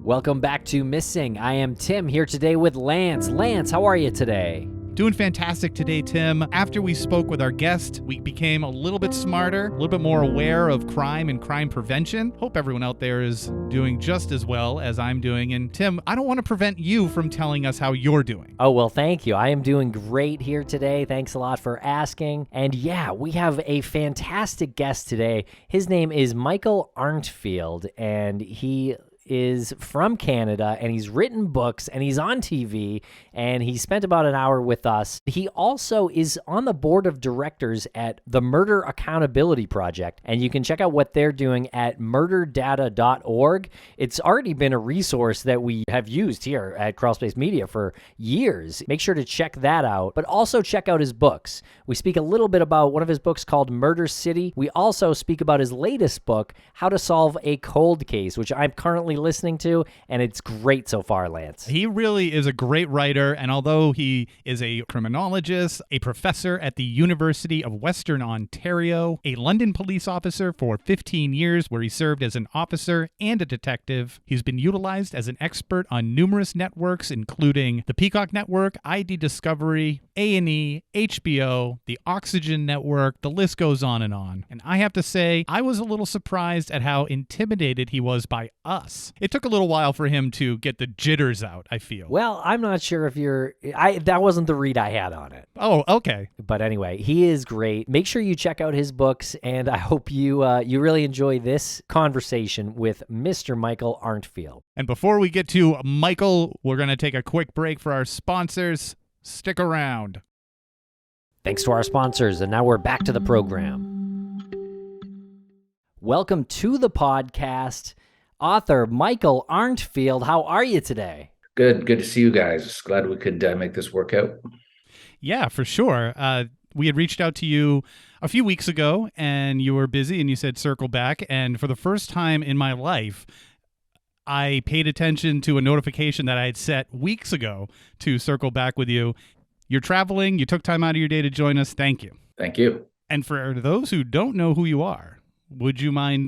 Welcome back to Missing. I am Tim here today with Lance. Lance, how are you today? Doing fantastic today, Tim. After we spoke with our guest, we became a little bit smarter, a little bit more aware of crime and crime prevention. Hope everyone out there is doing just as well as I'm doing. And Tim, I don't want to prevent you from telling us how you're doing. Oh, well, thank you. I am doing great here today. Thanks a lot for asking. And yeah, we have a fantastic guest today. His name is Michael Arntfield, and he is from Canada, and he's written books, and he's on TV, and he spent about an hour with us. He also is on the board of directors at the Murder Accountability Project, and you can check out what they're doing at murderdata.org. It's already been a resource that we have used here at Crawlspace Media for years. Make sure to check that out, but also check out his books. We speak a little bit about one of his books called Murder City. We also speak about his latest book, How to Solve a Cold Case, which I'm currently listening to, and it's great so far, Lance. He really is a great writer, and although he is a criminologist, a professor at the University of Western Ontario, a London police officer for 15 years where he served as an officer and a detective, he's been utilized as an expert on numerous networks, including the Peacock Network, ID Discovery, A&E, HBO, the Oxygen Network, the list goes on. And I have to say, I was a little surprised at how intimidated he was by us. It took a little while for him to get the jitters out, I feel. Well, I'm not sure if that wasn't the read I had on it. Oh, okay. But anyway, he is great. Make sure you check out his books, and I hope you really enjoy this conversation with Mr. Michael Arntfield. And before we get to Michael, we're going to take a quick break for our sponsors. Stick around. Thanks to our sponsors, and now we're back to the program. Welcome to the podcast, author Michael Arntfield. How are you today? Good to see you guys. Glad we could make this work out. Yeah, for sure. We had reached out to you a few weeks ago, and you were busy, and you said circle back. And for the first time in my life, I paid attention to a notification that I had set weeks ago to circle back with you. You're traveling. You took time out of your day to join us. Thank you. Thank you. And for those who don't know who you are, would you mind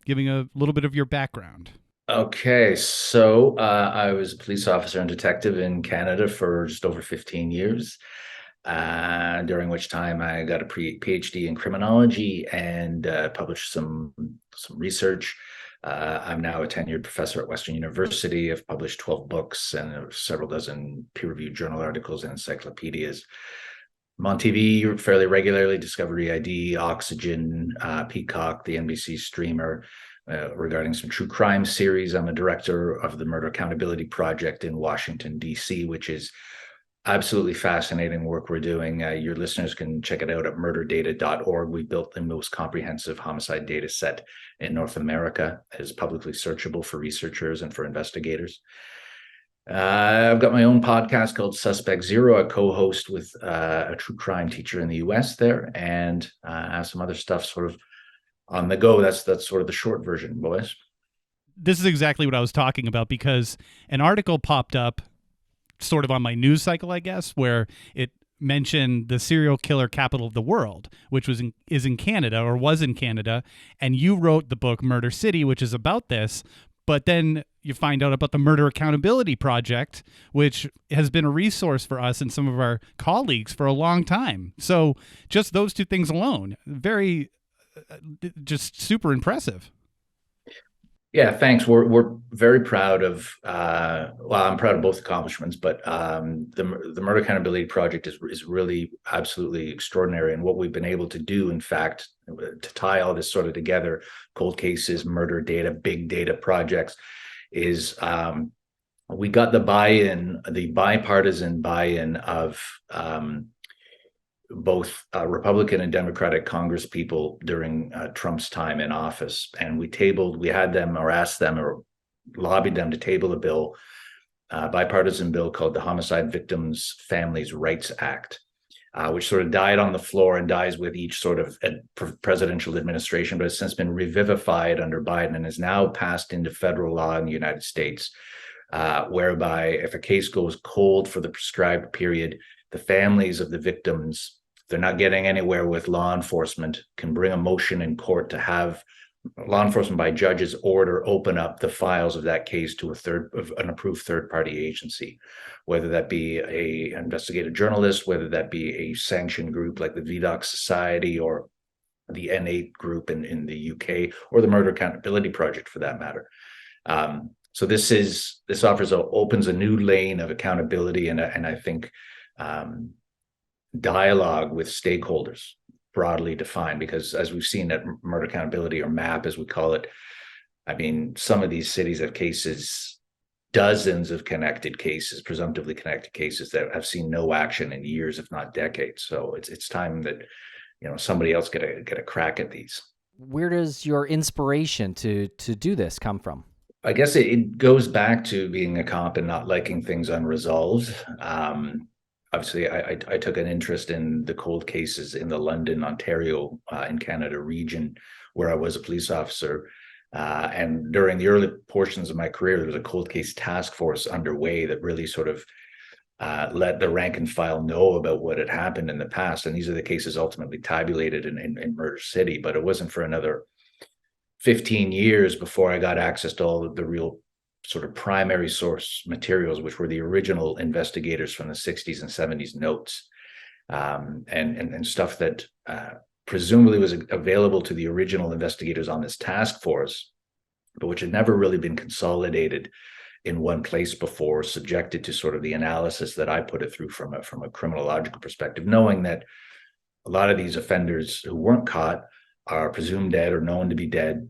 giving a little bit of your background? Okay, so I was a police officer and detective in Canada for just over 15 years, during which time I got a PhD in criminology and published some research. I'm now a tenured professor at Western University. I've published 12 books and several dozen peer-reviewed journal articles and encyclopedias. I'm on TV fairly regularly, Discovery ID, Oxygen, Peacock, the NBC streamer, regarding some true crime series. I'm a director of the Murder Accountability Project in Washington, D.C., which is absolutely fascinating work we're doing. Your listeners can check it out at murderdata.org. We built the most comprehensive homicide data set in North America. It is publicly searchable for researchers and for investigators. I've got my own podcast called Suspect Zero. I co-host with a true crime teacher in the U.S. there, and I have some other stuff sort of on the go. That's sort of the short version, boys. This is exactly what I was talking about, because an article popped up sort of on my news cycle, I guess, where it mentioned the serial killer capital of the world, which is in Canada, or was in Canada, and you wrote the book Murder City, which is about this. But then you find out about the Murder Accountability Project, which has been a resource for us and some of our colleagues for a long time. So just those two things alone, just super impressive. Yeah, thanks. We're very proud of. I'm proud of both accomplishments, but the Murder Accountability Project is really absolutely extraordinary, and what we've been able to do, in fact, to tie all this sort of together, cold cases, murder data, big data projects, is we got the bipartisan buy-in of both Republican and Democratic Congress people during Trump's time in office. And we had them, or asked them, or lobbied them to table a bill, bipartisan bill called the Homicide Victims Families Rights Act, which sort of died on the floor and dies with each sort of presidential administration, but has since been revivified under Biden and is now passed into federal law in the United States, whereby if a case goes cold for the prescribed period, the families of the victims, they're not getting anywhere with law enforcement, can bring a motion in court to have law enforcement by judge's order open up the files of that case to an approved third-party agency, whether that be a investigative journalist, whether that be a sanctioned group like the VDOC Society or the N8 group in the UK, or the Murder Accountability Project for that matter. So this opens a new lane of accountability and I think dialogue with stakeholders, broadly defined, because as we've seen at Murder Accountability, or MAP as we call it, I mean, some of these cities have cases, dozens of connected cases, presumptively connected cases that have seen no action in years, if not decades. So it's time that somebody else get a crack at these. Where does your inspiration to do this come from? I guess it goes back to being a cop and not liking things unresolved. Obviously, I took an interest in the cold cases in the London, Ontario, in Canada region, where I was a police officer. And during the early portions of my career, there was a cold case task force underway that really sort of let the rank and file know about what had happened in the past. And these are the cases ultimately tabulated in Murder City. But it wasn't for another 15 years before I got access to all of the real sort of primary source materials, which were the original investigators from the 60s and 70s notes, and stuff that presumably was available to the original investigators on this task force, but which had never really been consolidated in one place before, subjected to sort of the analysis that I put it through from a criminological perspective, knowing that a lot of these offenders who weren't caught are presumed dead or known to be dead,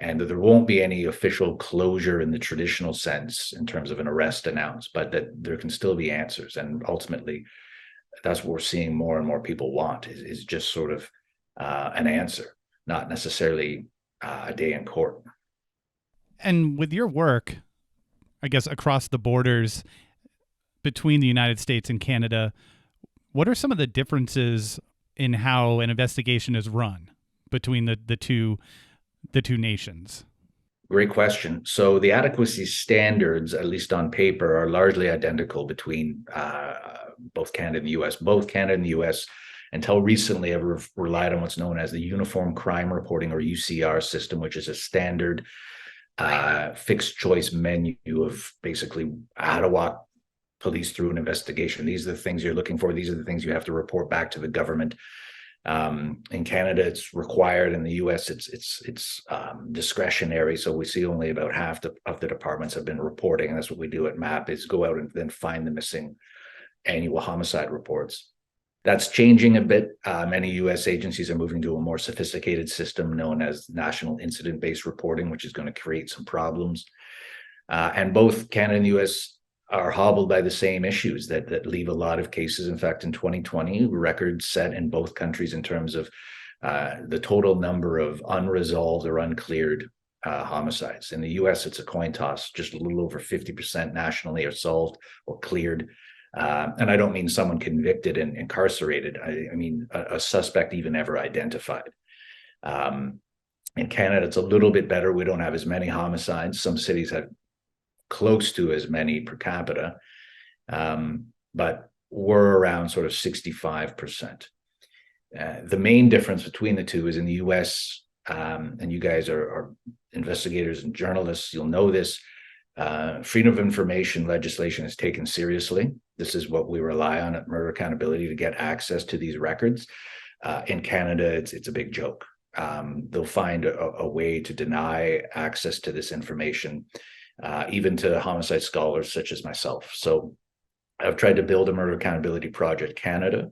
and that there won't be any official closure in the traditional sense in terms of an arrest announced, but that there can still be answers. And ultimately, that's what we're seeing more and more people want is just sort of an answer, not necessarily a day in court. And with your work, I guess, across the borders between the United States and Canada, what are some of the differences in how an investigation is run between the two nations? Great question. So the adequacy standards, at least on paper, are largely identical between both Canada and the U.S. Both Canada and the U.S. until recently have relied on what's known as the Uniform Crime Reporting, or UCR system, which is a standard fixed choice menu of basically how to walk police through an investigation. These are the things you're looking for. These are the things you have to report back to the government. In Canada, it's required. In the U.S., it's discretionary. So we see only about half of the departments have been reporting, and that's what we do at MAP: is go out and then find the missing annual homicide reports. That's changing a bit. Many U.S. agencies are moving to a more sophisticated system known as national incident-based reporting, which is going to create some problems. And both Canada and the U.S. are hobbled by the same issues that leave a lot of cases. In fact, in 2020, records set in both countries in terms of the total number of unresolved or uncleared homicides. In the U.S., it's a coin toss. Just a little over 50% nationally are solved or cleared. And I don't mean someone convicted and incarcerated. I mean a suspect even ever identified. In Canada, it's a little bit better. We don't have as many homicides. Some cities have close to as many per capita, but we're around sort of 65%. The main difference between the two is in the U.S., and you guys are investigators and journalists, you'll know this, freedom of information legislation is taken seriously. This is what we rely on at Murder Accountability to get access to these records. In Canada, it's a big joke. They'll find a way to deny access to this information, even to homicide scholars such as myself. So I've tried to build a Murder Accountability Project Canada,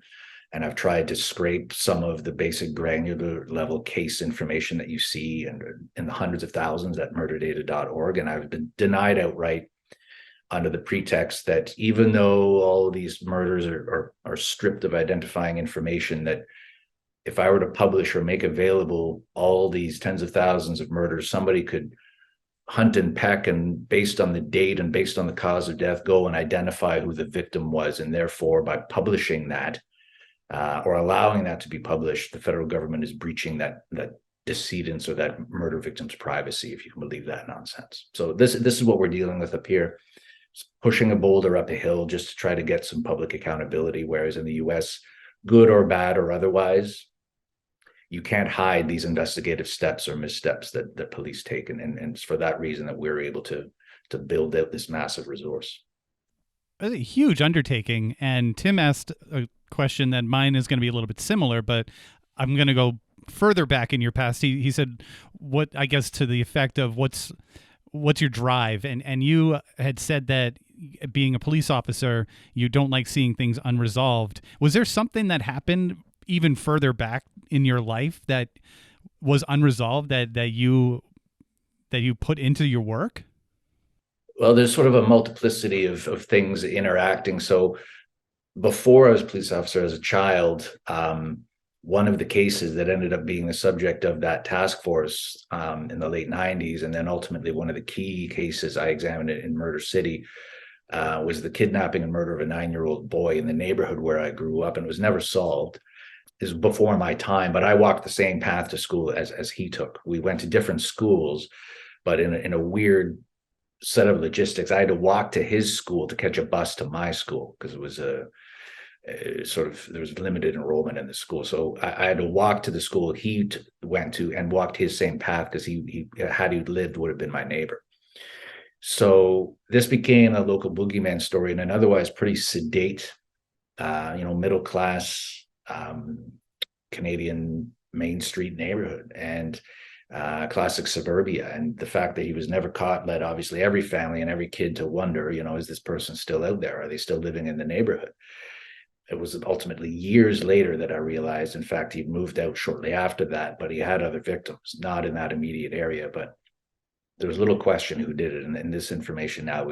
and I've tried to scrape some of the basic granular level case information that you see in the hundreds of thousands at murderdata.org. And I've been denied outright under the pretext that even though all of these murders are stripped of identifying information, that if I were to publish or make available all these tens of thousands of murders, somebody could hunt and peck, and based on the date and based on the cause of death, go and identify who the victim was. And therefore, by publishing that or allowing that to be published, the federal government is breaching that decedent's or that murder victim's privacy, if you can believe that nonsense. So this is what we're dealing with up here, pushing a boulder up a hill just to try to get some public accountability. Whereas in the US, good or bad or otherwise, you can't hide these investigative steps or missteps that the police take. And it's for that reason that we're able to build out this massive resource. It's a huge undertaking. And Tim asked a question that mine is going to be a little bit similar, but I'm going to go further back in your past. He said, what, I guess, to the effect of what's your drive? And you had said that being a police officer, you don't like seeing things unresolved. Was there something that happened even further back in your life that was unresolved that you put into your work? Well, there's sort of a multiplicity of things interacting. So before I was a police officer as a child, one of the cases that ended up being the subject of that task force in the late 90s, and then ultimately one of the key cases I examined in Murder City, was the kidnapping and murder of a 9-year-old boy in the neighborhood where I grew up, and it was never solved. Is before my time, but I walked the same path to school as he took. We went to different schools, but in a weird set of logistics, I had to walk to his school to catch a bus to my school because it was there was limited enrollment in the school. So I had to walk to the school he went to and walked his same path because he had he lived would have been my neighbor. So this became a local boogeyman story in an otherwise pretty sedate, middle class Canadian Main Street neighborhood and classic suburbia. And the fact that he was never caught led obviously every family and every kid to wonder, is this person still out there? Are they still living in the neighborhood? It was ultimately years later that I realized, in fact, he moved out shortly after that, but he had other victims, not in that immediate area. But there was little question who did it. And this information now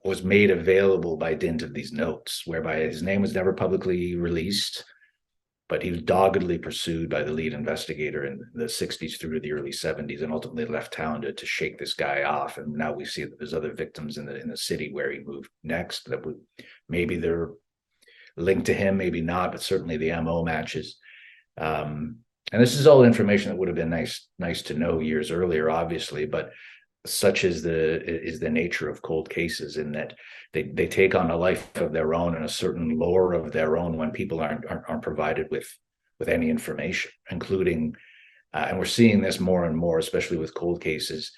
was made available by dint of these notes, whereby his name was never publicly released, but he was doggedly pursued by the lead investigator in the 60s through to the early 70s, and ultimately left town to shake this guy off. And now we see that there's other victims in the city where he moved next that maybe they're linked to him, maybe not, but certainly the MO matches. And this is all information that would have been nice to know years earlier, obviously, but such is the nature of cold cases, in that they take on a life of their own and a certain lore of their own when people aren't provided with any information, including and we're seeing this more and more, especially with cold cases.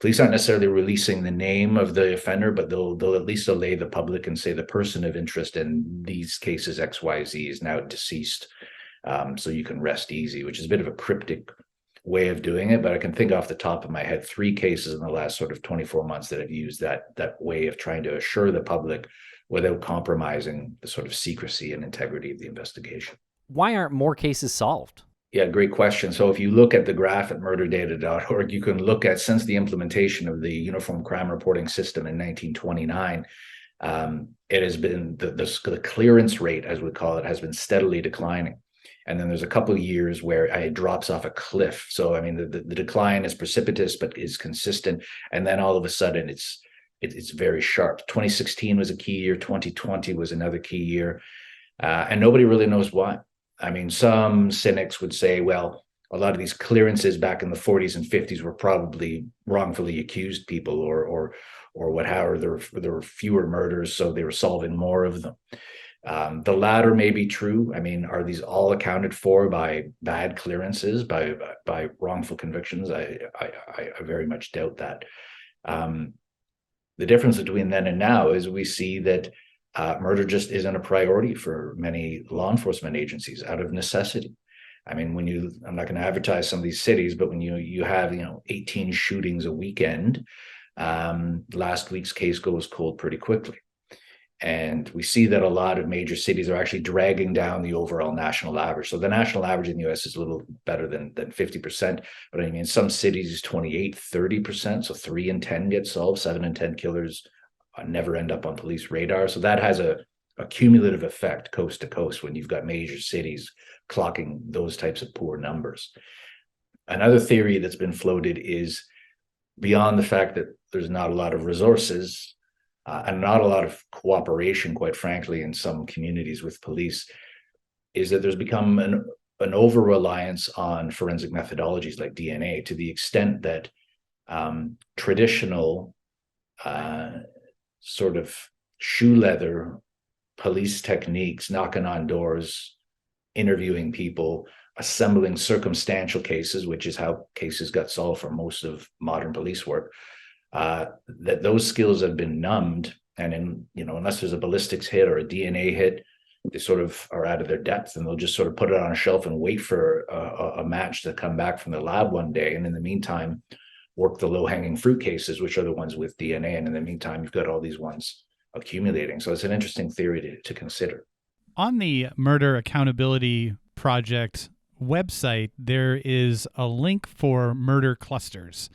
Police aren't necessarily releasing the name of the offender, but they'll at least allay the public and say the person of interest in these cases XYZ is now deceased, so you can rest easy, which is a bit of a cryptic way of doing it, but I can think off the top of my head 3 cases in the last sort of 24 months that have used that way of trying to assure the public without compromising the sort of secrecy and integrity of the investigation. Why aren't more cases solved? Yeah, great question. So if you look at the graph at murderdata.org, you can look at, since the implementation of the Uniform Crime Reporting System in 1929, it has been the clearance rate, as we call it, has been steadily declining. And then there's a couple of years where it drops off a cliff. So, I mean, the decline is precipitous, but is consistent. And then all of a sudden it's very sharp. 2016 was a key year. 2020 was another key year. And nobody really knows why. I mean, some cynics would say, well, a lot of these clearances back in the 40s and 50s were probably wrongfully accused people or what, however, there were fewer murders, so they were solving more of them. The latter may be true. I mean, are these all accounted for by bad clearances, by wrongful convictions? I very much doubt that. The difference between then and now is we see that murder just isn't a priority for many law enforcement agencies out of necessity. I mean, I'm not going to advertise some of these cities, but when you have 18 shootings a weekend, last week's case goes cold pretty quickly. And we see that a lot of major cities are actually dragging down the overall national average. So the national average in the US is a little better than 50%. But I mean, some cities is 28, 30%. So 3 in 10 get solved, 7 in 10 killers never end up on police radar. So that has a cumulative effect coast to coast when you've got major cities clocking those types of poor numbers. Another theory that's been floated is, beyond the fact that there's not a lot of resources, and not a lot of cooperation, quite frankly, in some communities with police, is that there's become an over-reliance on forensic methodologies like DNA, to the extent that traditional sort of shoe leather police techniques, knocking on doors, interviewing people, assembling circumstantial cases, which is how cases got solved for most of modern police work, that those skills have been numbed. And unless there's a ballistics hit or a DNA hit, they sort of are out of their depth, and they'll just sort of put it on a shelf and wait for a match to come back from the lab one day. And in the meantime, work the low-hanging fruit cases, which are the ones with DNA. And in the meantime, you've got all these ones accumulating. So it's an interesting theory to consider. On the Murder Accountability Project website, there is a link for murder clusters.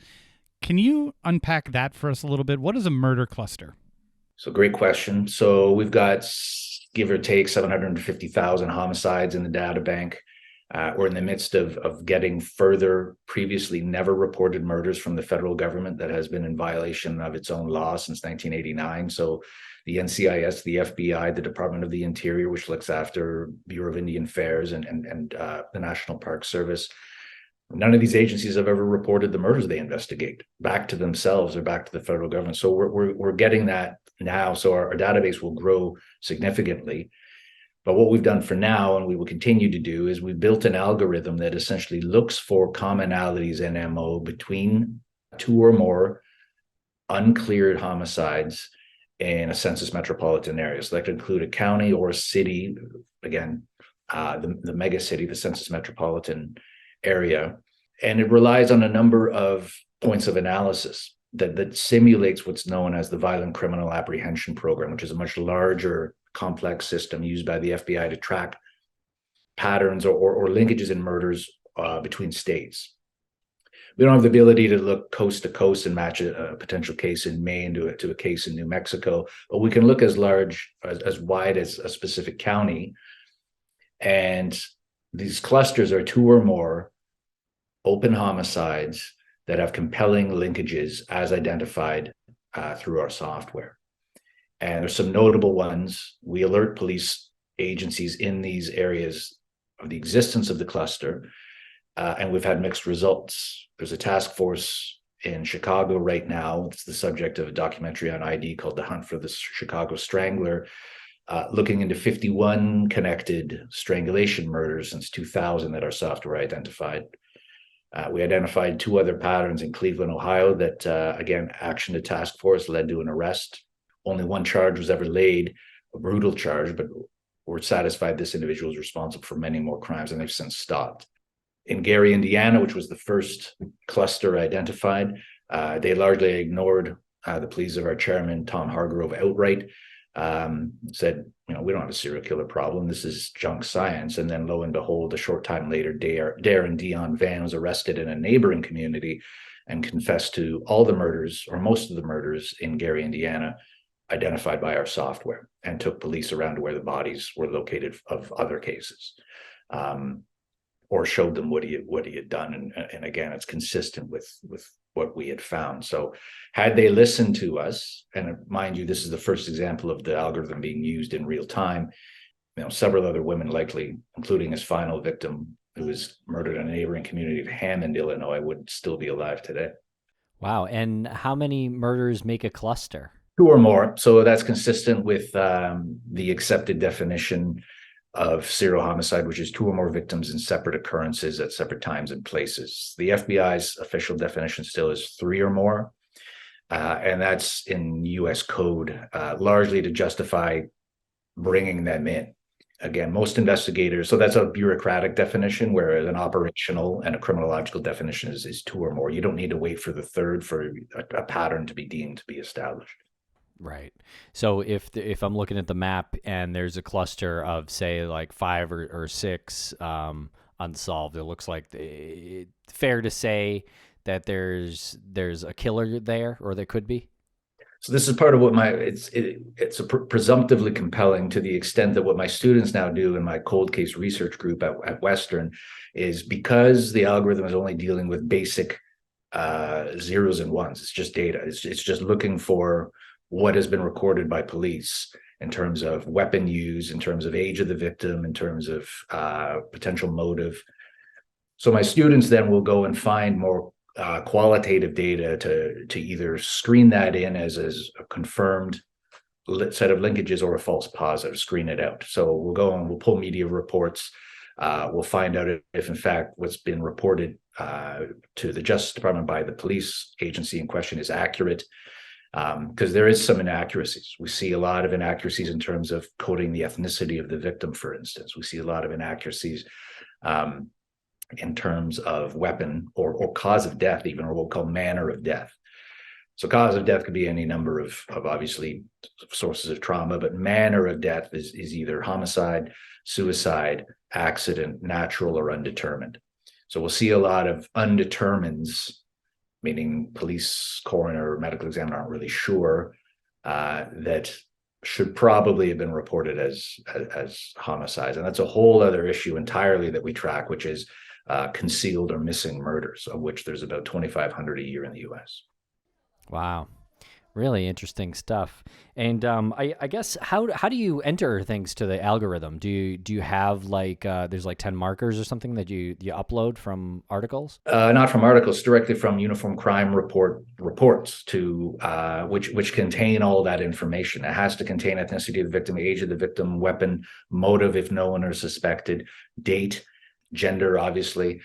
Can you unpack that for us a little bit? What is a murder cluster? So great question. So we've got, give or take, 750,000 homicides in the data bank. We're in the midst of getting further previously never reported murders from the federal government that has been in violation of its own law since 1989. So the NCIS, the FBI, the Department of the Interior, which looks after Bureau of Indian Affairs and the National Park Service, none of these agencies have ever reported the murders they investigate back to themselves or back to the federal government. So we're getting that now. So our database will grow significantly. But what we've done for now, and we will continue to do, is we built an algorithm that essentially looks for commonalities in MO between two or more uncleared homicides in a census metropolitan area. So that could include a county or a city, again, the mega city, the census metropolitan area. And it relies on a number of points of analysis that simulates what's known as the Violent Criminal Apprehension Program, which is a much larger, complex system used by the FBI to track patterns or linkages in murders between states. We don't have the ability to look coast to coast and match a potential case in Maine to a case in New Mexico, but we can look as wide as a specific county. And these clusters are two or more open homicides that have compelling linkages as identified through our software. And there's some notable ones. We alert police agencies in these areas of the existence of the cluster, and we've had mixed results. There's a task force in Chicago right now. It's the subject of a documentary on ID called The Hunt for the Chicago Strangler, looking into 51 connected strangulation murders since 2000 that our software identified. We identified two other patterns in Cleveland, Ohio that, again, action to task force led to an arrest. Only one charge was ever laid, a brutal charge, but we're satisfied this individual is responsible for many more crimes, and they've since stopped. In Gary, Indiana, which was the first cluster identified, they largely ignored the pleas of our chairman, Tom Hargrove, outright. Said, we don't have a serial killer problem. This is junk science. And then lo and behold, a short time later, Darren Dion Van was arrested in a neighboring community and confessed to all the murders, or most of the murders, in Gary, Indiana, identified by our software, and took police around to where the bodies were located of other cases, or showed them what he had done. And again, it's consistent with what we had found. So had they listened to us, and mind you, this is the first example of the algorithm being used in real time, several other women likely, including his final victim, who was murdered in a neighboring community of Hammond, Illinois, would still be alive today. Wow. And how many murders make a cluster? Two or more. So that's consistent with the accepted definition of serial homicide, which is two or more victims in separate occurrences at separate times and places. The FBI's official definition still is three or more, and that's in U.S. code, largely to justify bringing them in. Again, most investigators, so that's a bureaucratic definition, whereas an operational and a criminological definition is two or more. You don't need to wait for the third for a pattern to be deemed to be established. Right. So if I'm looking at the map and there's a cluster of, say, like 5 or 6 unsolved, it looks like fair to say that there's a killer there, or there could be. So this is part of what it's presumptively compelling, to the extent that what my students now do in my cold case research group at Western is, because the algorithm is only dealing with basic zeros and ones. It's just data. It's just looking for what has been recorded by police in terms of weapon use, in terms of age of the victim, in terms of potential motive. So my students then will go and find more qualitative data to either screen that in as a confirmed set of linkages or a false positive, screen it out. So we'll go and we'll pull media reports We'll find out if in fact, what's been reported to the Justice Department by the police agency in question is accurate, because there is some inaccuracies. We see a lot of inaccuracies in terms of coding the ethnicity of the victim, for instance. We see a lot of inaccuracies in terms of weapon or cause of death, even, or what we'll call manner of death. So cause of death could be any number of obviously sources of trauma, but manner of death is either homicide, suicide, accident, natural, or undetermined. So we'll see a lot of undetermineds, meaning police, coroner, medical examiner aren't really sure, that should probably have been reported as homicides. And that's a whole other issue entirely that we track, which is concealed or missing murders, of which there's about 2,500 a year in the U.S. Wow. Really interesting stuff. And I guess how do you enter things to the algorithm? Do you have like there's like 10 markers or something that you upload from articles? Not from articles, directly from Uniform Crime reports to which contain all that information. It has to contain ethnicity of the victim, age of the victim, weapon, motive if known or suspected, date, gender, obviously.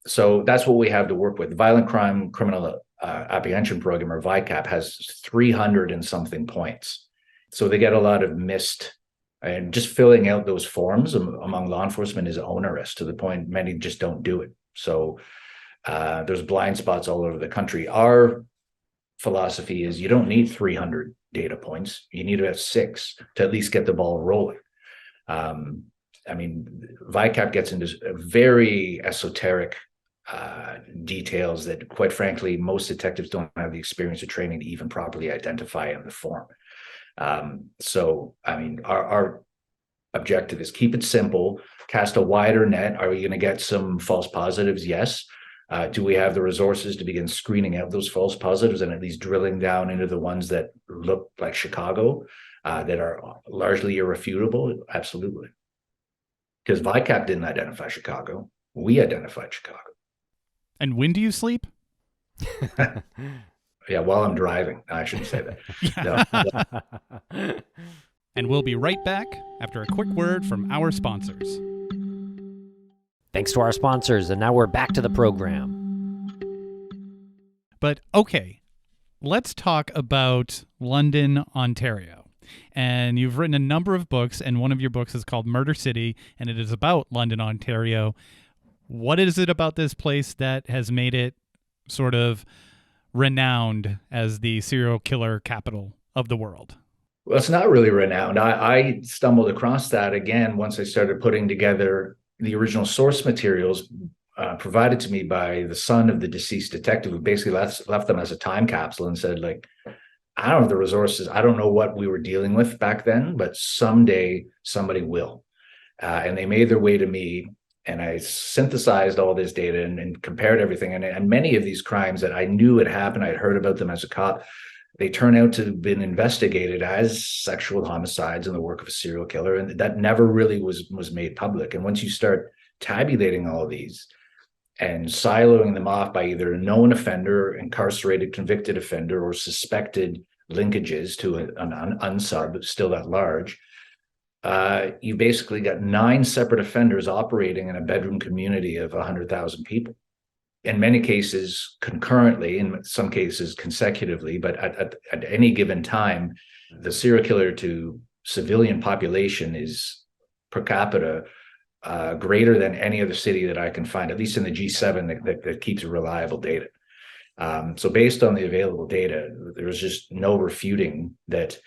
So that's what we have to work with. Violent Crime Criminal Apprehension Program, or VICAP, has 300 and something points. So they get a lot of missed, and just filling out those forms among law enforcement is onerous, to the point many just don't do it. So there's blind spots all over the country. Our philosophy is you don't need 300 data points. You need to have 6 to at least get the ball rolling. I mean, VICAP gets into very esoteric details that, quite frankly, most detectives don't have the experience or training to even properly identify in the form. So, I mean, our objective is keep it simple, cast a wider net. Are we going to get some false positives? Yes. Do we have the resources to begin screening out those false positives and at least drilling down into the ones that look like Chicago, that are largely irrefutable? Absolutely. Because VICAP didn't identify Chicago. We identified Chicago. And when do you sleep? Yeah, while I'm driving. I shouldn't say that. No. And we'll be right back after a quick word from our sponsors. Thanks to our sponsors, and now we're back to the program. But okay, let's talk about London, Ontario. And you've written a number of books, and one of your books is called Murder City, and it is about London, Ontario. What is it about this place that has made it sort of renowned as the serial killer capital of the world? Well, it's not really renowned. I stumbled across that again once I started putting together the original source materials provided to me by the son of the deceased detective, who basically left them as a time capsule and said, like, I don't have the resources. I don't know what we were dealing with back then, but someday somebody will. And they made their way to me, and I synthesized all this data and compared everything. And many of these crimes that I knew had happened, I'd heard about them as a cop, they turn out to have been investigated as sexual homicides in the work of a serial killer. And that never really was made public. And once you start tabulating all of these and siloing them off by either a known offender, incarcerated convicted offender, or suspected linkages to an unsub still at large, you basically got 9 separate offenders operating in a bedroom community of 100,000 people. In many cases concurrently, in some cases consecutively, but at any given time, the serial killer to civilian population is per capita greater than any other city that I can find, at least in the G7 that keeps reliable data. So based on the available data, there's just no refuting that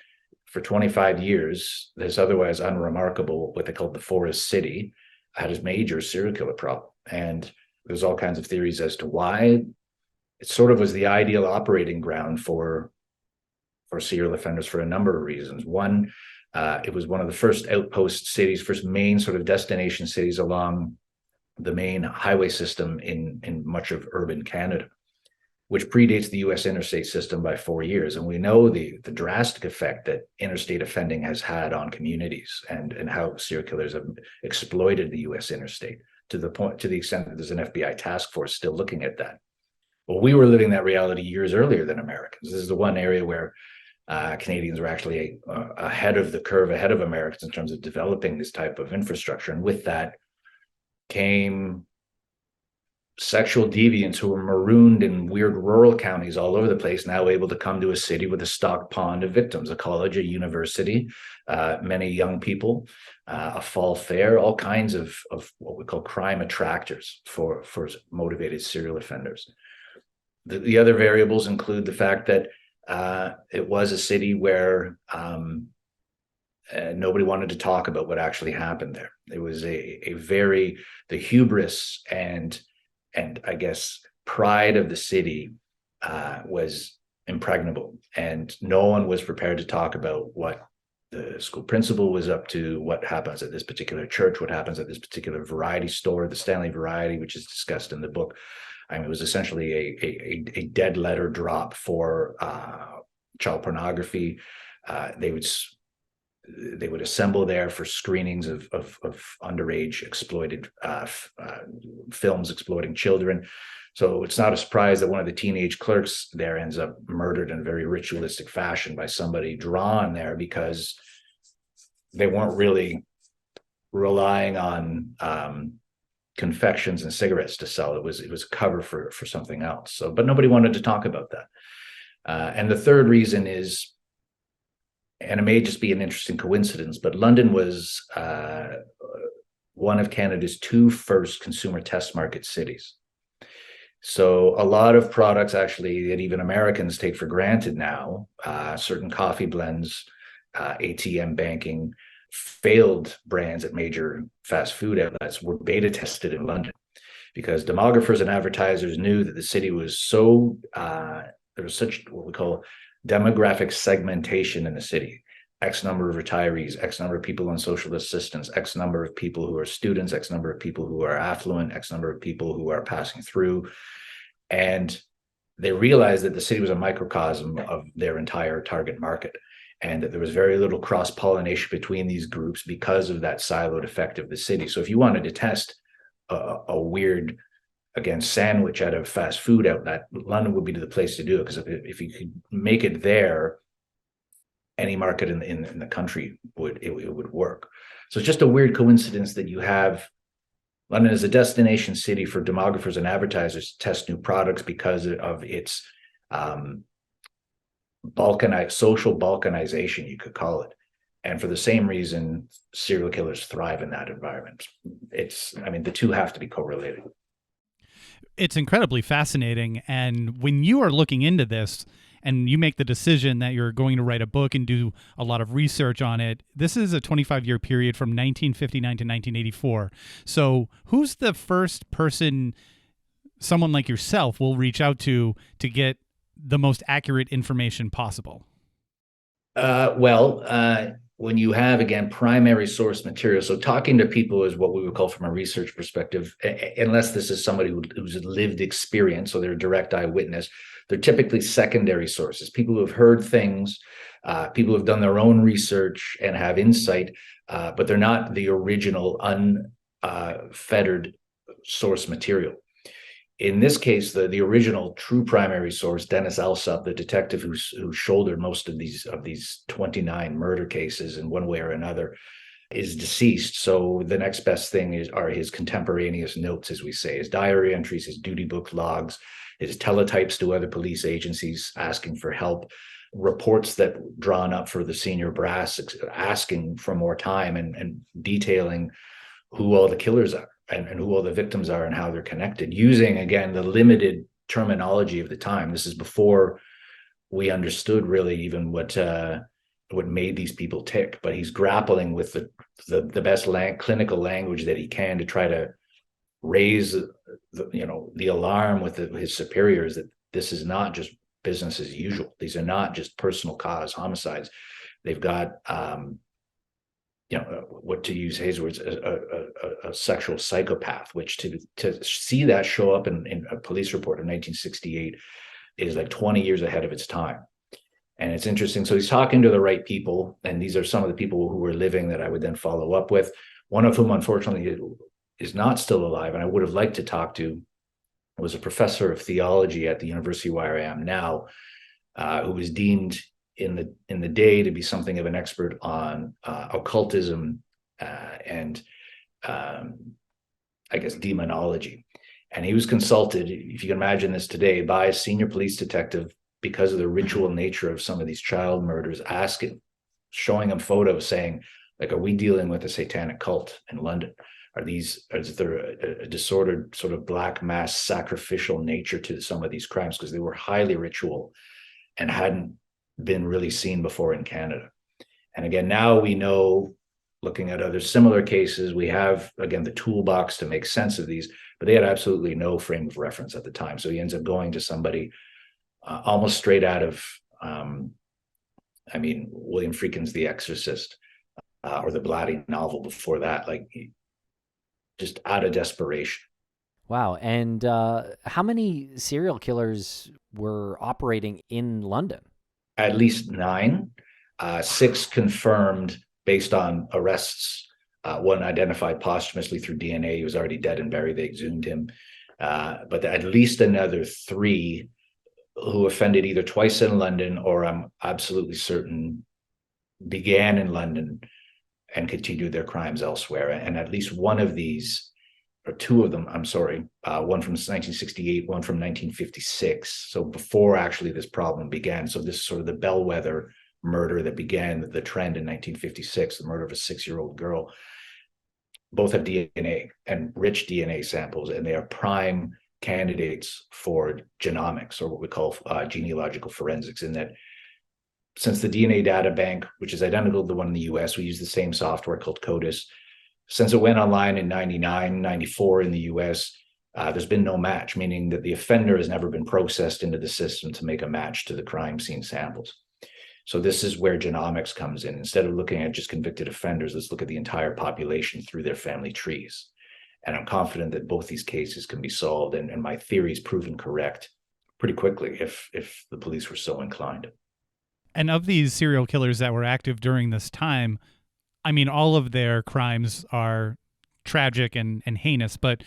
for 25 years, this otherwise unremarkable, what they called the Forest City, had a major serial killer problem. And there's all kinds of theories as to why. It sort of was the ideal operating ground for serial offenders for a number of reasons. One, it was one of the first outpost cities, first main sort of destination cities along the main highway system in much of urban Canada, which predates the U.S. interstate system by 4 years. And we know the drastic effect that interstate offending has had on communities and how serial killers have exploited the U.S. interstate to the extent that there's an FBI task force still looking at that. Well, we were living that reality years earlier than Americans. This is the one area where Canadians were actually ahead of the curve, ahead of Americans in terms of developing this type of infrastructure. And with that, came sexual deviants who were marooned in weird rural counties all over the place, now able to come to a city with a stocked pond of victims, a college, a university, many young people, a fall fair, all kinds of what we call crime attractors for motivated serial offenders. The other variables include the fact that it was a city where nobody wanted to talk about what actually happened there. It was the hubris and I guess pride of the city was impregnable, and no one was prepared to talk about what the school principal was up to, what happens at this particular church, what happens at this particular variety store, the Stanley Variety, which is discussed in the book. I mean, it was essentially a dead letter drop for child pornography. They would assemble there for screenings of underage exploited films exploiting children. So it's not a surprise that one of the teenage clerks there ends up murdered in a very ritualistic fashion by somebody drawn there, because they weren't really relying on confections and cigarettes to sell. It was a cover for something else. So, but nobody wanted to talk about that. And the third reason is, and it may just be an interesting coincidence, but London was one of Canada's two first consumer test market cities. So a lot of products actually that even Americans take for granted now, certain coffee blends, ATM banking, failed brands at major fast food outlets were beta tested in London, because demographers and advertisers knew that the city was so, there was such what we call demographic segmentation in the city. X number of retirees, X number of people on social assistance, X number of people who are students, X number of people who are affluent, X number of people who are passing through. And they realized that the city was a microcosm of their entire target market, and that there was very little cross-pollination between these groups because of that siloed effect of the city. So if you wanted to test a weird, again, sandwich at a fast food outlet, London would be the place to do it, because if you could make it there, any market in the country would work. So it's just a weird coincidence that you have London as a destination city for demographers and advertisers to test new products because of its social balkanization, you could call it. And for the same reason, serial killers thrive in that environment. The two have to be correlated. It's incredibly fascinating. And when you are looking into this and you make the decision that you're going to write a book and do a lot of research on it, this is a 25-year period from 1959 to 1984. So who's the first person someone like yourself will reach out to get the most accurate information possible? When you have, again, primary source material, so talking to people is what we would call, from a research perspective, unless this is somebody who's lived experience, so they're a direct eyewitness, they're typically secondary sources, people who have heard things, people who have done their own research and have insight, but they're not the original unfettered source material. In this case, the original true primary source, Dennis Alsop, the detective who shouldered most of these 29 murder cases in one way or another, is deceased. So the next best thing are his contemporaneous notes, as we say, his diary entries, his duty book logs, his teletypes to other police agencies asking for help, reports that drawn up for the senior brass asking for more time and detailing who all the killers are. And who all the victims are and how they're connected, using, again, the limited terminology of the time. This is before we understood really even what made these people tick. But he's grappling with the best clinical language that he can to try to raise the alarm with his superiors that this is not just business as usual. These are not just personal cause homicides. They've got what, to use his words, a sexual psychopath, which to see that show up in a police report in 1968 is like 20 years ahead of its time. And it's interesting. So he's talking to the right people, and these are some of the people who were living that I would then follow up with, one of whom, unfortunately, is not still alive, and I would have liked to talk to, was a professor of theology at the university where I am now, who was deemed in the day to be something of an expert on occultism and I guess, demonology. And he was consulted, if you can imagine this today, by a senior police detective because of the ritual nature of some of these child murders, showing him photos saying, like, are we dealing with a satanic cult in London? Is there a disordered sort of black mass sacrificial nature to some of these crimes? Because they were highly ritual and hadn't been really seen before in Canada. And again, now we know, looking at other similar cases, we have, again, the toolbox to make sense of these, but they had absolutely no frame of reference at the time. So he ends up going to somebody almost straight out of, William Friedkin's The Exorcist, or the Blatty novel before that, just out of desperation. Wow. And how many serial killers were operating in London? At least 9, 6 confirmed based on arrests. One identified posthumously through DNA. He was already dead and buried. They exhumed him. But at least another 3 who offended either twice in London, or I'm absolutely certain began in London and continued their crimes elsewhere. And at least one of these, or 2 of them, one from 1968, one from 1956. So before actually this problem began. So this is sort of the bellwether murder that began the trend in 1956, the murder of a 6-year-old girl. Both have DNA and rich DNA samples, and they are prime candidates for genomics, or what we call genealogical forensics, in that since the DNA data bank, which is identical to the one in the US, we use the same software called CODIS. Since it went online in 99, 94 in the US, there's been no match, meaning that the offender has never been processed into the system to make a match to the crime scene samples. So this is where genomics comes in. Instead of looking at just convicted offenders, let's look at the entire population through their family trees. And I'm confident that both these cases can be solved, and my theory is proven correct pretty quickly if the police were so inclined. And of these serial killers that were active during this time, I mean, all of their crimes are tragic and heinous, but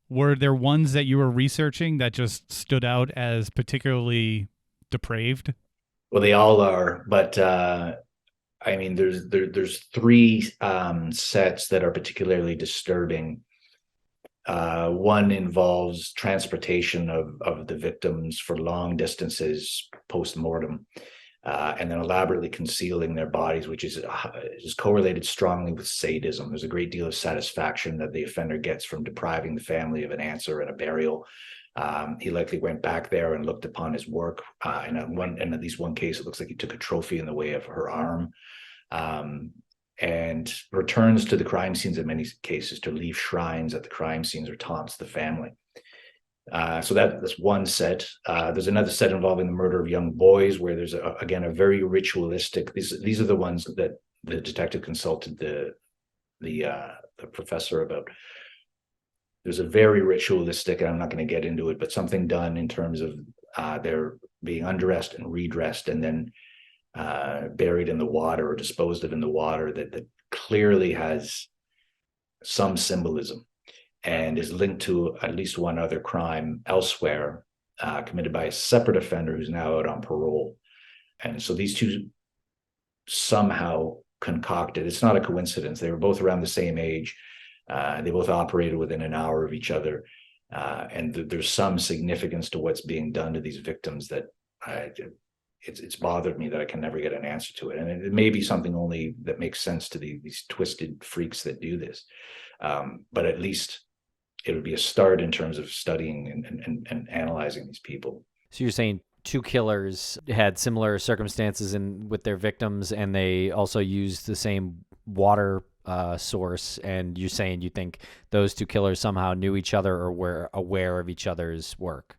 were there ones that you were researching that just stood out as particularly depraved? Well, they all are, but there's 3 sets that are particularly disturbing. One involves transportation of the victims for long distances post-mortem, and then elaborately concealing their bodies, which is correlated strongly with sadism. There's a great deal of satisfaction that the offender gets from depriving the family of an answer and a burial. He likely went back there and looked upon his work. In at least one case, it looks like he took a trophy in the way of her arm, and returns to the crime scenes in many cases to leave shrines at the crime scenes or taunts the family. So that's one set. There's another set involving the murder of young boys, where there's again a very ritualistic. These are the ones that the detective consulted the professor about. There's a very ritualistic, and I'm not going to get into it, but something done in terms of they're being undressed and redressed and then buried in the water or disposed of in the water that clearly has some symbolism and is linked to at least one other crime elsewhere committed by a separate offender who's now out on parole. And so these 2 somehow concocted. It's not a coincidence. They were both around the same age. They both operated within an hour of each other. And there's some significance to what's being done to these victims that it's bothered me that I can never get an answer to it. And it may be something only that makes sense to these twisted freaks that do this. But at least it would be a start in terms of studying and analyzing these people. So you're saying 2 killers had similar circumstances with their victims, and they also used the same water source, and you're saying you think those 2 killers somehow knew each other or were aware of each other's work?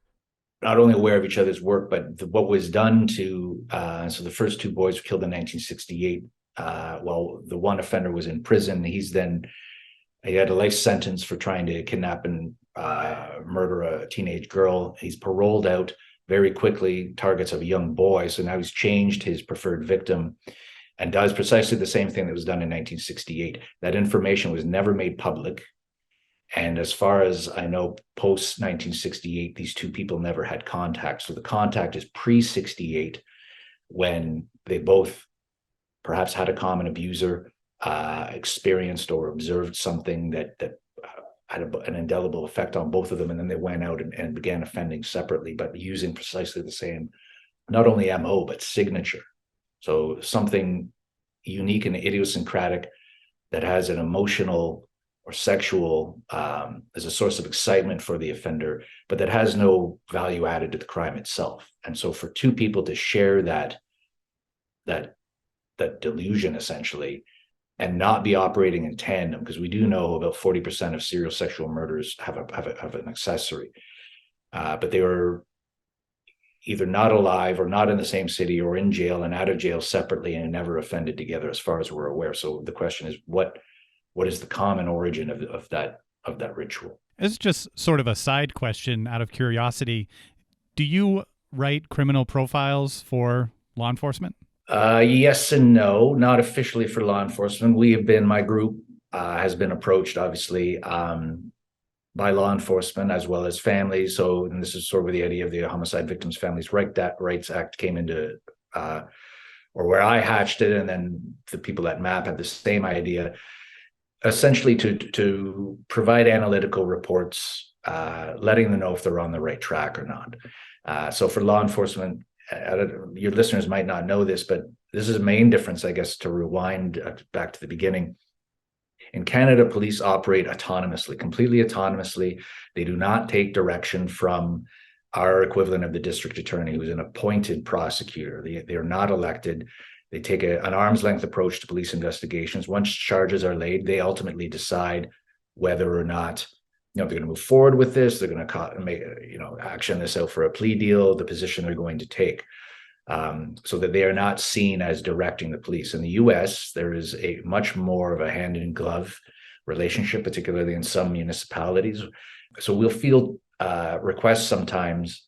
Not only aware of each other's work, but what was done to, so the first 2 boys were killed in 1968. While the one offender was in prison, he had a life sentence for trying to kidnap and murder a teenage girl. He's paroled out very quickly, targets of a young boy. So now he's changed his preferred victim and does precisely the same thing that was done in 1968. That information was never made public. And as far as I know, post 1968, these 2 people never had contact. So the contact is pre-68, when they both perhaps had a common abuser, experienced or observed something that had an indelible effect on both of them. And then they went out and began offending separately, but using precisely the same, not only MO, but signature. So something unique and idiosyncratic that has an emotional or sexual as a source of excitement for the offender, but that has no value added to the crime itself. And so for two people to share that delusion essentially, and not be operating in tandem, because we do know about 40% of serial sexual murders have an accessory, but they were either not alive or not in the same city or in jail and out of jail separately and never offended together, as far as we're aware. So the question is, what is the common origin of that ritual? It's just sort of a side question out of curiosity. Do you write criminal profiles for law enforcement? Yes and no, not officially for law enforcement. My group has been approached, obviously, by law enforcement as well as families. So, and this is sort of where the idea of the Homicide Victims Families Rights Act came into, or where I hatched it, and then the people at MAP had the same idea, essentially to provide analytical reports, letting them know if they're on the right track or not. So for law enforcement, your listeners might not know this, but this is a main difference, I guess, to rewind back to the beginning. In Canada, police operate autonomously, completely autonomously. They do not take direction from our equivalent of the district attorney, who's an appointed prosecutor. They are not elected. They take an arm's length approach to police investigations. Once charges are laid, they ultimately decide whether or not they're going to move forward with this. They're going to make action this out for a plea deal, the position they're going to take, so that they are not seen as directing the police. In the U.S., there is a much more of a hand-in-glove relationship, particularly in some municipalities. So we'll field requests sometimes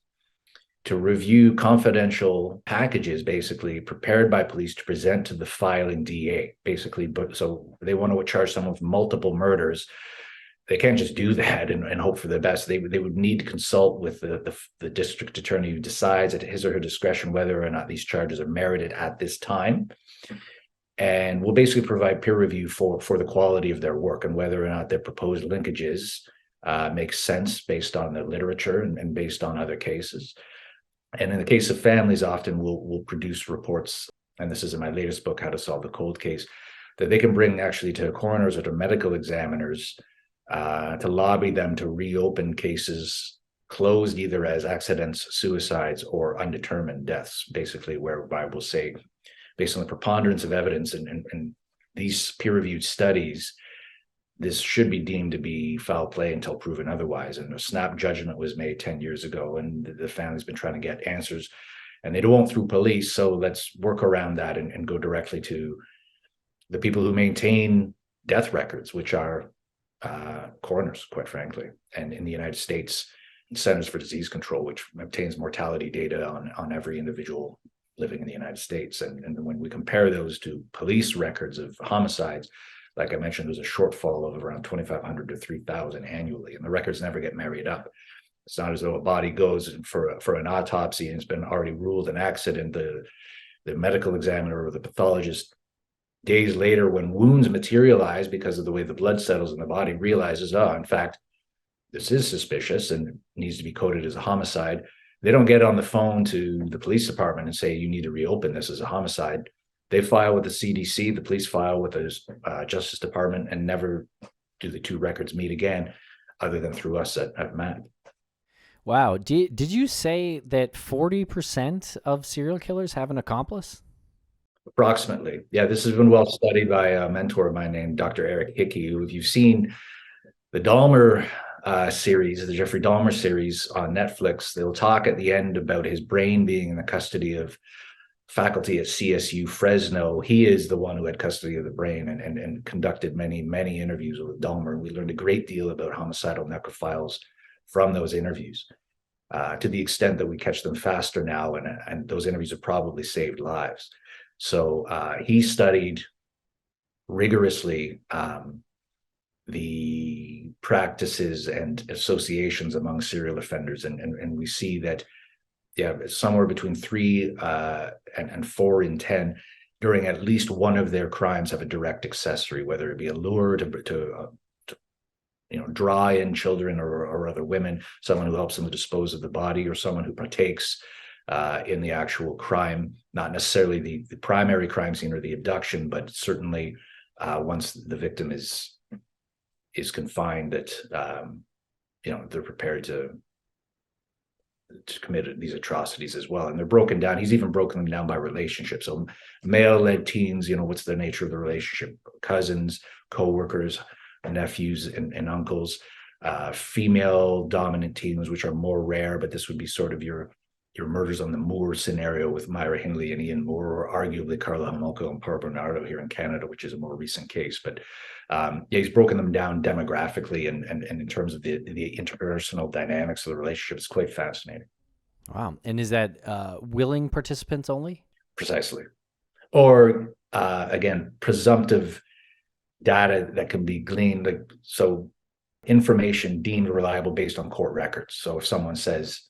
to review confidential packages, basically prepared by police to present to the filing DA, basically. But so they want to charge someone with multiple murders. They can't just do that and hope for the best. They would need to consult with the district attorney, who decides at his or her discretion whether or not these charges are merited at this time, and will basically provide peer review for the quality of their work and whether or not their proposed linkages make sense based on the literature and based on other cases. And in the case of families, often we'll produce reports, and this is in my latest book, How to Solve the Cold Case, that they can bring actually to coroners or to medical examiners to lobby them to reopen cases closed either as accidents, suicides, or undetermined deaths, basically, whereby we'll say, based on the preponderance of evidence and these peer-reviewed studies, this should be deemed to be foul play until proven otherwise. And a snap judgment was made 10 years ago, and the family's been trying to get answers, and they don't through police. So let's work around that and go directly to the people who maintain death records, which are coroners, quite frankly. And in the United States, Centers for Disease Control, which obtains mortality data on every individual living in the United States. And when we compare those to police records of homicides, like I mentioned, there's a shortfall of around 2,500 to 3,000 annually, and the records never get married up. It's not as though a body goes for an autopsy and it's been already ruled an accident. The medical examiner or the pathologist, days later, when wounds materialize because of the way the blood settles in the body, realizes, in fact, this is suspicious and needs to be coded as a homicide. They don't get on the phone to the police department and say, you need to reopen this as a homicide. They file with the CDC, the police file with the Justice Department, and never do the two records meet again, other than through us at MAP. Wow. Did you say that 40% of serial killers have an accomplice? Approximately. Yeah, this has been well studied by a mentor of mine named Dr. Eric Hickey, who, if you've seen the Dahmer series, the Jeffrey Dahmer series on Netflix, they'll talk at the end about his brain being in the custody of faculty at CSU Fresno. He is the one who had custody of the brain and conducted many, many interviews with Dahmer. We learned a great deal about homicidal necrophiles from those interviews, to the extent that we catch them faster now, and those interviews have probably saved lives. So he studied rigorously the practices and associations among serial offenders, and we see that somewhere between 3 and 4 in 10 during at least one of their crimes have a direct accessory, whether it be a lure to draw in children or other women, someone who helps them to dispose of the body, or someone who partakes in the actual crime, not necessarily the primary crime scene or the abduction, but certainly once the victim is confined, that they're prepared to commit these atrocities as well. And they're broken down. He's even broken them down by relationship. So male-led teens, what's the nature of the relationship? Cousins, co-workers, nephews, and uncles. Female-dominant teens, which are more rare, but this would be sort of your Murders on the Moor scenario with Myra Hindley and Ian Moore, or arguably Carla Homolka and Par Bernardo here in Canada, which is a more recent case. But he's broken them down demographically and in terms of the interpersonal dynamics of the relationship. It's quite fascinating. Wow. And is that willing participants only? Precisely. Or again, presumptive data that can be gleaned. So information deemed reliable based on court records. So if someone says,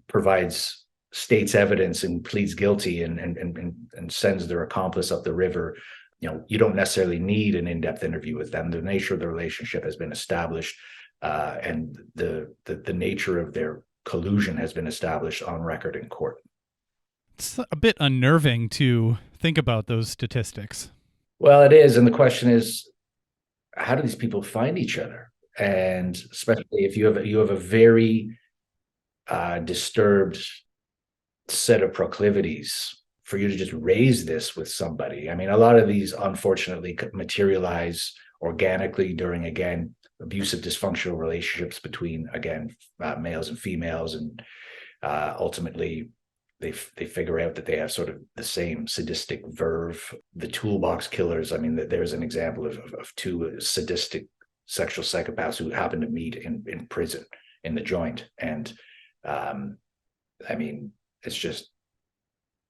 provides state's evidence and pleads guilty and sends their accomplice up the river, you don't necessarily need an in-depth interview with them. The nature of the relationship has been established, and the nature of their collusion has been established on record in court. It's a bit unnerving to think about those statistics. Well, it is, and the question is, how do these people find each other? And especially if you have a very disturbed set of proclivities, for you to just raise this with somebody. I mean, a lot of these unfortunately materialize organically during, again, abusive, dysfunctional relationships between, again, males and females, and ultimately they figure out that they have sort of the same sadistic verve. The toolbox killers, I mean, there's an example of two sadistic sexual psychopaths who happen to meet in prison in the joint, and I mean, it's just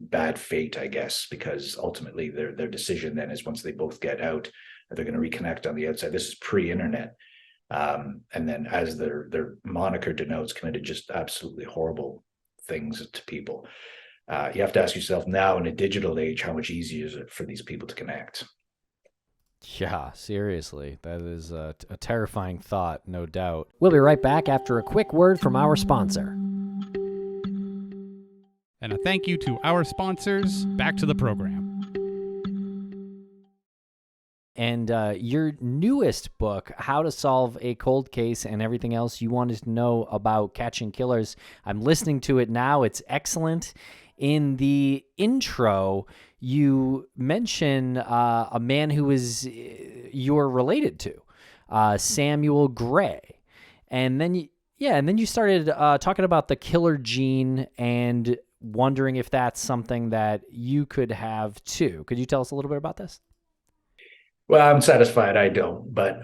bad fate, I guess, because ultimately their decision then is, once they both get out, they're going to reconnect on the outside. This is pre-internet, and then, as their moniker denotes, committed just absolutely horrible things to people. You have to ask yourself now, in a digital age, how much easier is it for these people to connect? Yeah, seriously. That is a terrifying thought, no doubt. We'll be right back after a quick word from our sponsor. And a thank you to our sponsors. Back to the program. And your newest book, How to Solve a Cold Case and Everything Else You Wanted to Know About Catching Killers. I'm listening to it now. It's excellent. In the intro, you mention a man who you're related to, Samuel Gray. And then you started talking about the killer gene and wondering if that's something that you could have too. Could you tell us a little bit about this? Well, I'm satisfied I don't, but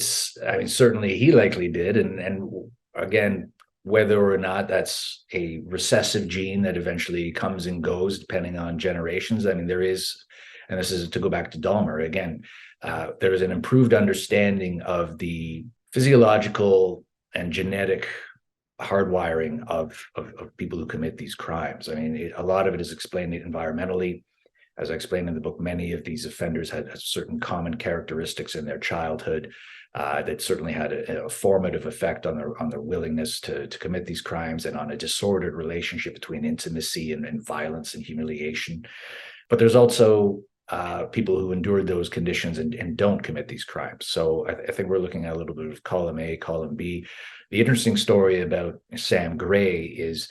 certainly he likely did. And again, whether or not that's a recessive gene that eventually comes and goes depending on generations. I mean, there is, and this is to go back to Dahmer again, there is an improved understanding of the physiological and genetic hardwiring of people who commit these crimes. I mean, a lot of it is explained environmentally. As I explained in the book, many of these offenders had certain common characteristics in their childhood that certainly had a formative effect on their willingness to commit these crimes, and on a disordered relationship between intimacy and violence and humiliation. But there's also people who endured those conditions and don't commit these crimes. So I think we're looking at a little bit of column A, column B. The interesting story about Sam Gray is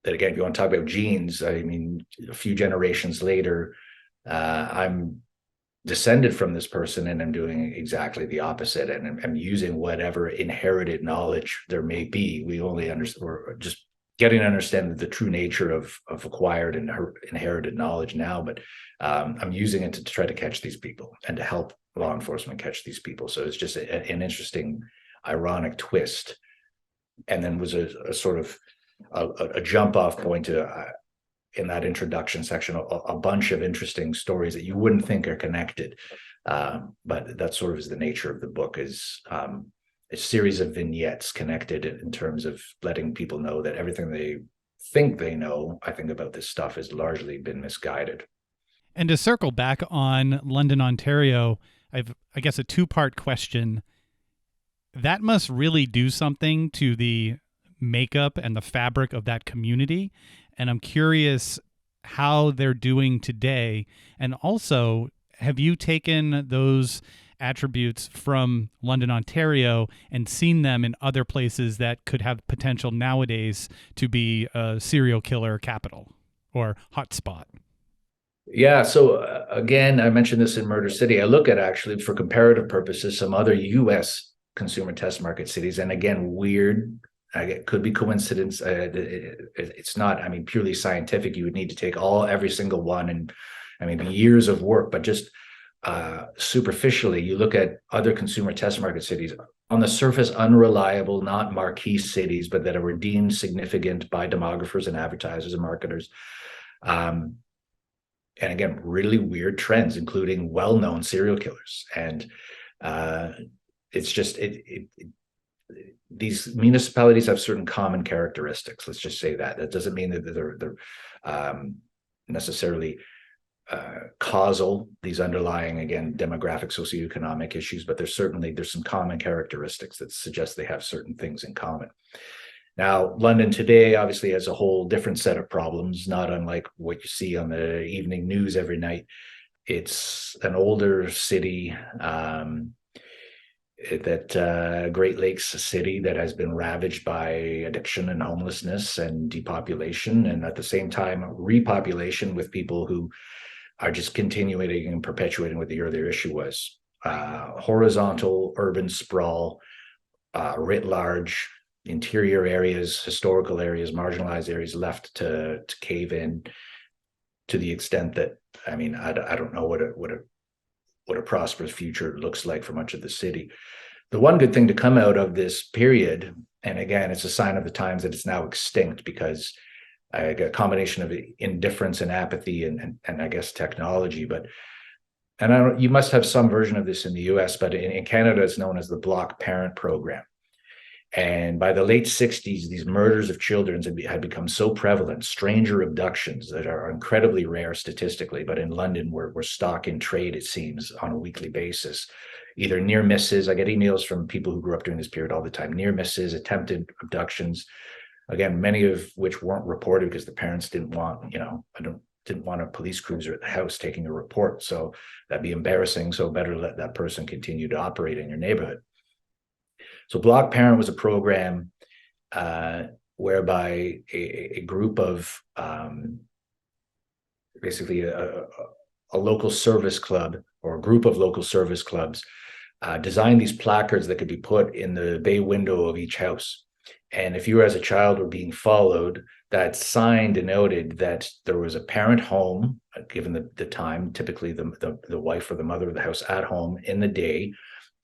that, again, if you want to talk about genes, I mean, a few generations later, I'm descended from this person, and I'm doing exactly the opposite. And I'm using whatever inherited knowledge there may be. We only understand, we're just getting to understand the true nature of acquired and inherited knowledge now. But I'm using it to try to catch these people and to help law enforcement catch these people. So it's just an interesting, ironic twist. And then was a sort of a jump off point to in that introduction section, a bunch of interesting stories that you wouldn't think are connected. But that sort of is the nature of the book, is a series of vignettes connected in terms of letting people know that everything they think they know, I think, about this stuff has largely been misguided. And to circle back on London, Ontario, I guess, a two-part question. That must really do something to the makeup and the fabric of that community. And I'm curious how they're doing today. And also, have you taken those attributes from London, Ontario, and seen them in other places that could have potential nowadays to be a serial killer capital or hotspot? Yeah. So again, I mentioned this in Murder City. I look at, actually, for comparative purposes, some other U.S. consumer test market cities. And again, weird. It could be coincidence. It's not, I mean, purely scientific. You would need to take every single one, and I mean, years of work, but just superficially, you look at other consumer test market cities, on the surface, unreliable, not marquee cities, but that are deemed significant by demographers and advertisers and marketers. And again, really weird trends, including well-known serial killers. And it's just, these municipalities have certain common characteristics. Let's just say that. That doesn't mean that they're necessarily causal, these underlying, again, demographic, socioeconomic issues, but there's some common characteristics that suggest they have certain things in common. Now, London today obviously has a whole different set of problems, not unlike what you see on the evening news every night. It's an older city, Great Lakes city that has been ravaged by addiction and homelessness and depopulation, and at the same time, repopulation with people who are just continuing and perpetuating what the earlier issue was. Horizontal urban sprawl, writ large, interior areas, historical areas, marginalized areas left to cave in, to the extent that, I mean, I don't know what a prosperous future looks like for much of the city. The one good thing to come out of this period, and again, it's a sign of the times that it's now extinct, because I got a combination of indifference and apathy and I guess technology, you must have some version of this in the US, but in Canada, it's known as the Block Parent Program. And by the late 60s, these murders of children had become so prevalent, stranger abductions that are incredibly rare statistically, but in London, we're stock in trade, it seems, on a weekly basis. Either near misses, I get emails from people who grew up during this period all the time, near misses, attempted abductions, again, many of which weren't reported because the parents didn't want, didn't want a police cruiser at the house taking a report. So that'd be embarrassing. So better let that person continue to operate in your neighborhood. So Block Parent was a program whereby a group of basically a local service club, or a group of local service clubs, designed these placards that could be put in the bay window of each house. And if you as a child were being followed, that sign denoted that there was a parent home, given the time, typically the wife or the mother of the house at home in the day,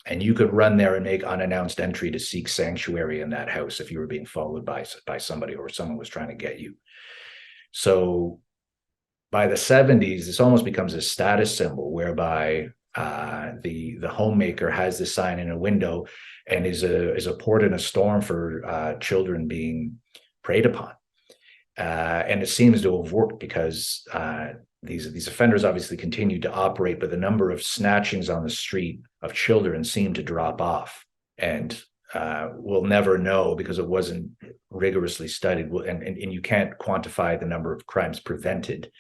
and you could run there and make unannounced entry to seek sanctuary in that house if you were being followed by somebody, or someone was trying to get you. So by the 70s, this almost becomes a status symbol, whereby the homemaker has this sign in a window and is a port in a storm for children being preyed upon. And it seems to have worked, because these offenders obviously continued to operate, but the number of snatchings on the street of children seemed to drop off. And we'll never know, because it wasn't rigorously studied, and you can't quantify the number of crimes prevented.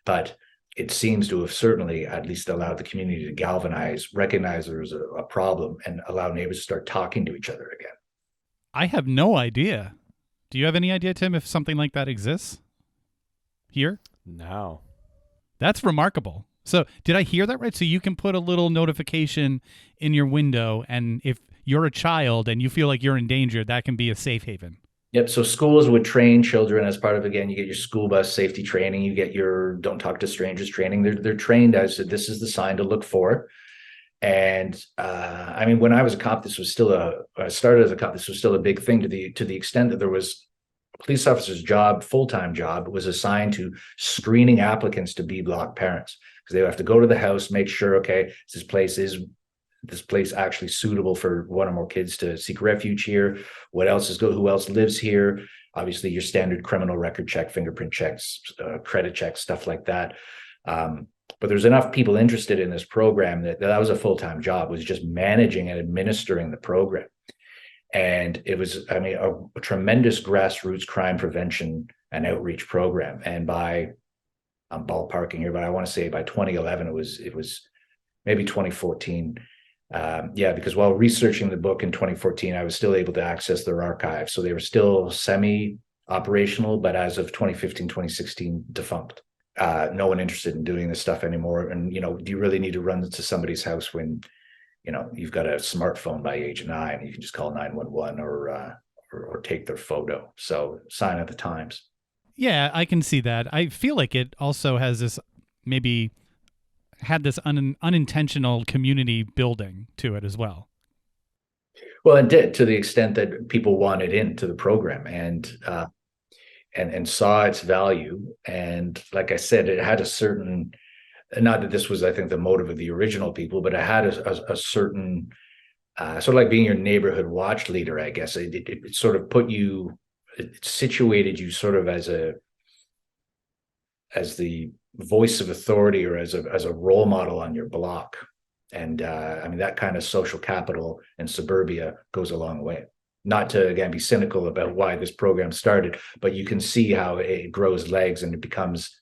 But it seems to have certainly at least allowed the community to galvanize, recognize there was a problem, and allow neighbors to start talking to each other again. I have no idea. Do you have any idea, Tim, if something like that exists here? No. That's remarkable. So did I hear that right? So you can put a little notification in your window, and if you're a child and you feel like you're in danger, that can be a safe haven. Yep. So schools would train children as part of, again, you get your school bus safety training, you get your don't talk to strangers training. They're trained as this is the sign to look for. And I mean, when I was a cop, this was still I started as a cop, this was still a big thing, to the extent that there was a police officer's job, full-time job, was assigned to screening applicants to be block parents, because they would have to go to the house, make sure, okay, this place actually suitable for one or more kids to seek refuge here? Who else lives here? Obviously, your standard criminal record check, fingerprint checks, credit checks, stuff like that. But there's enough people interested in this program that was a full-time job, was just managing and administering the program. And it was, I mean, a tremendous grassroots crime prevention and outreach program. And I'm ballparking here, but I want to say by 2011, it was maybe 2014. Because while researching the book in 2014, I was still able to access their archives. So they were still semi-operational, but as of 2015, 2016, defunct. No one interested in doing this stuff anymore. And, do you really need to run to somebody's house when, you've got a smartphone by age 9? You can just call 911 or take their photo. So sign of the times. Yeah, I can see that. I feel like it also has this, maybe had this unintentional community building to it as well. Well, it did, to the extent that people wanted into the program and saw its value. And like I said, it had a certain, not that this was, I think, the motive of the original people, but it had a certain, sort of like being your neighborhood watch leader, I guess. It sort of it situated you sort of as the voice of authority, or as a role model on your block. And I mean, that kind of social capital in suburbia goes a long way. Not to, again, be cynical about why this program started, but you can see how it grows legs and it becomes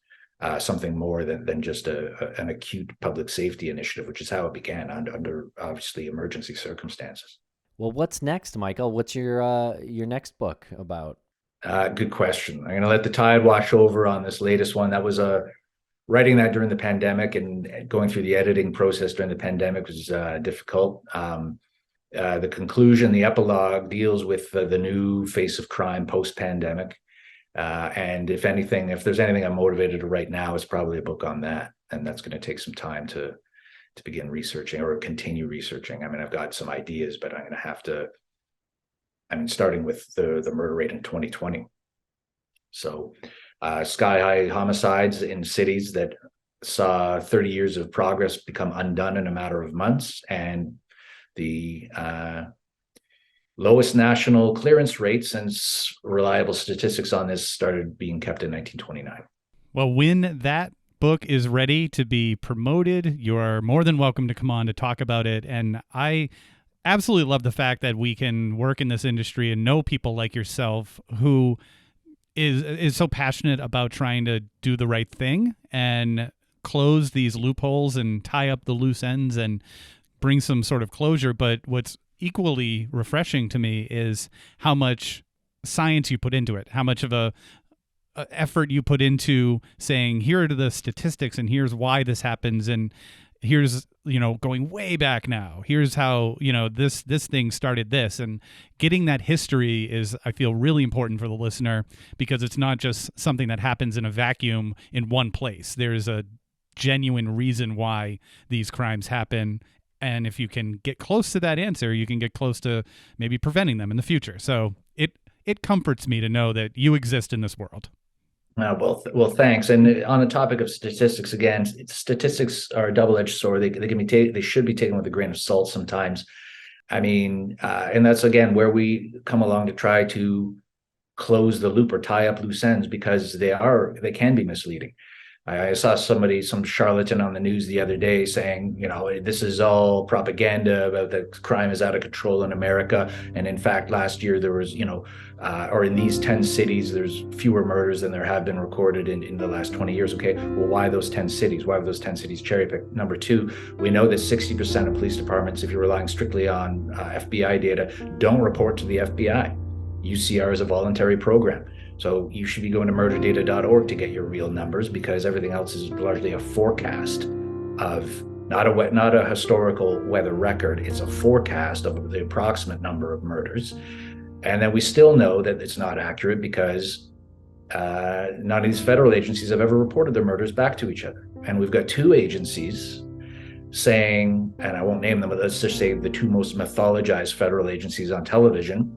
something more than just an acute public safety initiative, which is how it began under obviously emergency circumstances. Well, what's next, Michael? What's your next book about? Good question. I'm going to let the tide wash over on this latest one. That was writing that during the pandemic, and going through the editing process during the pandemic was difficult. The conclusion, the epilogue, deals with the new face of crime post-pandemic. And if there's anything I'm motivated to write now, it's probably a book on that. And that's going to take some time to begin researching or continue researching. I mean, I've got some ideas, but I'm going to have to, starting with the murder rate in 2020. So sky-high homicides in cities that saw 30 years of progress become undone in a matter of months, and the lowest national clearance rate since reliable statistics on this started being kept in 1929. Well, when that book is ready to be promoted, you are more than welcome to come on to talk about it. And I absolutely love the fact that we can work in this industry and know people like yourself who is so passionate about trying to do the right thing and close these loopholes and tie up the loose ends and bring some sort of closure. But what's equally refreshing to me is how much science you put into it, how much of a effort you put into saying, here are the statistics and here's why this happens, and here's, going way back now, here's how, this thing started this. And getting that history is, I feel, really important for the listener, because it's not just something that happens in a vacuum in one place. There's a genuine reason why these crimes happen. And if you can get close to that answer, you can get close to maybe preventing them in the future. So it comforts me to know that you exist in this world. Well, thanks. And on the topic of statistics, again, statistics are a double-edged sword. They should be taken with a grain of salt sometimes. And that's, again, where we come along to try to close the loop or tie up loose ends, because they can be misleading. I saw some charlatan on the news the other day saying, this is all propaganda about that crime is out of control in America. And in fact, last year there was, or in these 10 cities, there's fewer murders than there have been recorded in the last 20 years. Okay, well, why those 10 cities? Why were those 10 cities cherry-picked? Number two, we know that 60% of police departments, if you're relying strictly on FBI data, don't report to the FBI. UCR is a voluntary program. So you should be going to murderdata.org to get your real numbers, because everything else is largely a forecast of not a historical weather record. It's a forecast of the approximate number of murders. And then we still know that it's not accurate, because none of these federal agencies have ever reported their murders back to each other. And we've got two agencies saying, and I won't name them, but let's just say the two most mythologized federal agencies on television,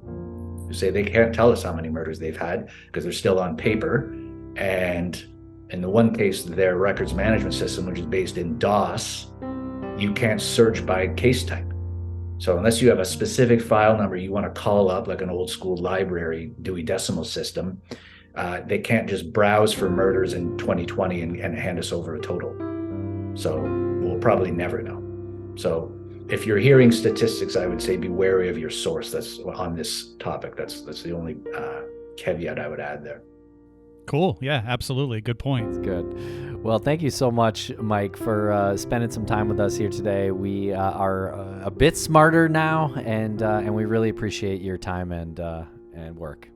say they can't tell us how many murders they've had because they're still on paper. And in the one case, their records management system, which is based in DOS, you can't search by case type. So unless you have a specific file number you want to call up, like an old school library Dewey Decimal System, they can't just browse for murders in 2020 and hand us over a total. So we'll probably never know. So if you're hearing statistics, I would say be wary of your source that's on this topic. That's the only caveat I would add there. Cool. Yeah, absolutely. Good point. That's good. Well, thank you so much, Mike, for spending some time with us here today. We are a bit smarter now, and we really appreciate your time and work.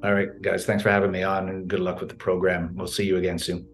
All right, guys, thanks for having me on, and good luck with the program. We'll see you again soon.